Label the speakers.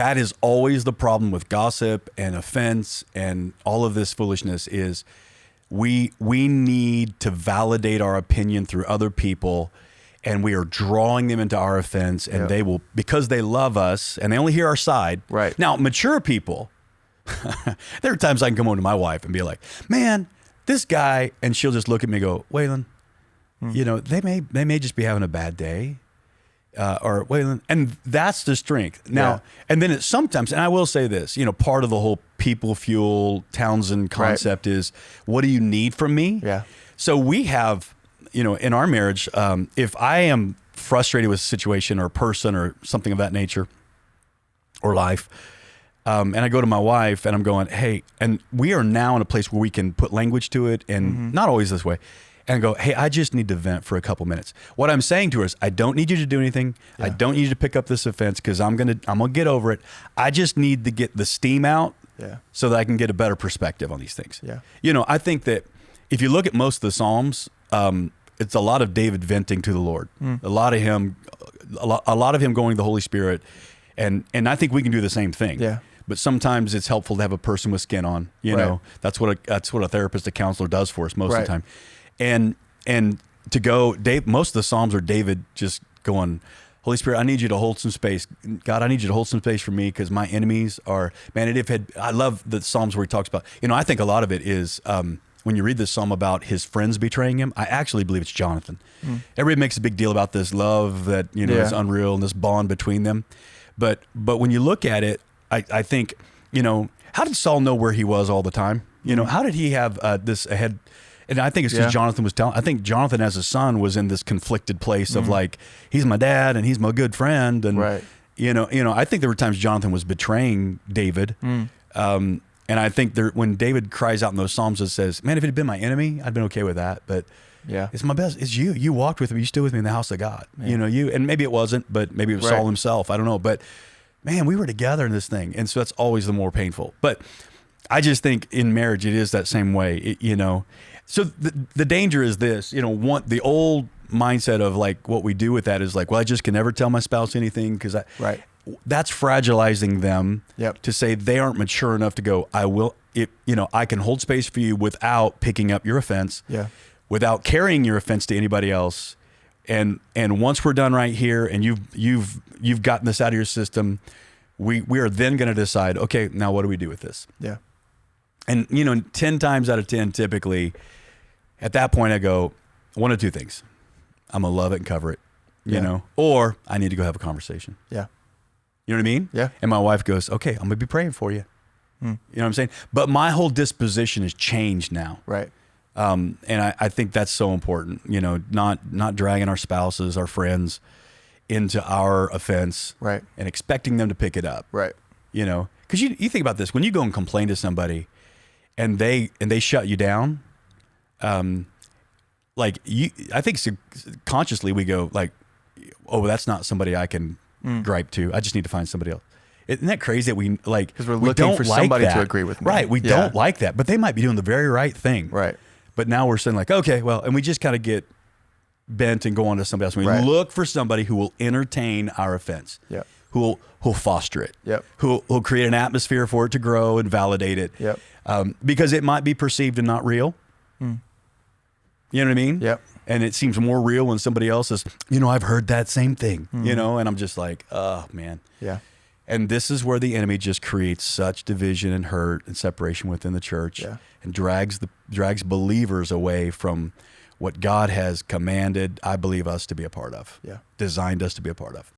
Speaker 1: That is always the problem with gossip and offense and all of this foolishness is we need to validate our opinion through other people, and we are drawing them into our offense, and they will, because they love us and they only hear our side.
Speaker 2: Right.
Speaker 1: Now, mature people, there are times I can come home to my wife and be like, man, this guy, and she'll just look at me and go, Waylon, you know, they may just be having a bad day. Or Waylon, and that's the strength. Now, and then sometimes, and I will say this, you know, part of the whole people fuel Townsend concept is, what do you need from me?
Speaker 2: Yeah.
Speaker 1: So we have, you know, in our marriage, if I am frustrated with a situation or a person or something of that nature or life, and I go to my wife and I'm going, hey, and we are now in a place where we can put language to it, and not always this way. And go, hey, I just need to vent for a couple minutes. What I'm saying to her is, I don't need you to do anything. I don't need you to pick up this offense, because I'm gonna get over it. I just need to get the steam out, so that I can get a better perspective on these things.
Speaker 2: Yeah.
Speaker 1: You know, I think that if you look at most of the Psalms, it's a lot of David venting to the Lord. A lot of him going to the Holy Spirit, and I think we can do the same thing.
Speaker 2: Yeah.
Speaker 1: But sometimes it's helpful to have a person with skin on. You know, that's what a therapist, a counselor does for us most of the time. And to go, Dave, most of the Psalms are David just going, Holy Spirit, I need you to hold some space. God, I need you to hold some space for me, because my enemies are, man, I love the Psalms where he talks about, you know, I think a lot of it is, when you read this Psalm about his friends betraying him, I actually believe it's Jonathan. Everybody makes a big deal about this love that, you know, is unreal, and this bond between them. But when you look at it, I think, you know, how did Saul know where he was all the time? You know, how did he have this ahead? And I think it's because Jonathan was telling. I think Jonathan, as a son, was in this conflicted place of like, he's my dad and he's my good friend, and you know. I think there were times Jonathan was betraying David, and I think when David cries out in those Psalms, it says, "Man, if it had been my enemy, I'd been okay with that, but it's my best. It's you. You walked with me. You stood with me in the house of God. You know, and maybe it wasn't, but maybe it was Saul himself. I don't know, but man, we were together in this thing, and so that's always the more painful. But I just think in marriage, it is that same way. You know. So the danger is this, you know, the old mindset of like what we do with that is like, well, I just can never tell my spouse anything, because that's fragilizing them to say they aren't mature enough to go, I can hold space for you without picking up your offense, without carrying your offense to anybody else. And once we're done right here, and you've gotten this out of your system, we are then going to decide, okay, now what do we do with this?
Speaker 2: Yeah.
Speaker 1: And, you know, 10 times out of 10, typically, at that point, I go, one of two things. I'm going to love it and cover it, you know, or I need to go have a conversation.
Speaker 2: Yeah.
Speaker 1: You know what I mean?
Speaker 2: Yeah.
Speaker 1: And my wife goes, okay, I'm going to be praying for you. You know what I'm saying? But my whole disposition has changed now.
Speaker 2: Right.
Speaker 1: And I think that's so important, you know, not dragging our spouses, our friends into our offense, and expecting them to pick it up.
Speaker 2: Right.
Speaker 1: You know, because you think about this, when you go and complain to somebody and they shut you down, like I think consciously we go like, oh, that's not somebody I can gripe to. I just need to find somebody else. Isn't that crazy that we like,
Speaker 2: because we're looking for somebody to agree with me.
Speaker 1: Right. We don't like that, but they might be doing the very right thing.
Speaker 2: Right.
Speaker 1: But now we're saying like, okay, well, and we just kind of get bent and go on to somebody else. We look for somebody who will entertain our offense.
Speaker 2: Yep.
Speaker 1: Who'll foster it.
Speaker 2: Yep.
Speaker 1: Who'll create an atmosphere for it to grow and validate it.
Speaker 2: Yep.
Speaker 1: Because it might be perceived and not real. You know what I mean?
Speaker 2: Yep.
Speaker 1: And it seems more real when somebody else is, you know, I've heard that same thing, you know, and I'm just like, oh man.
Speaker 2: Yeah.
Speaker 1: And this is where the enemy just creates such division and hurt and separation within the church, and drags believers away from what God has commanded, I believe, us to be a part of, designed us to be a part of.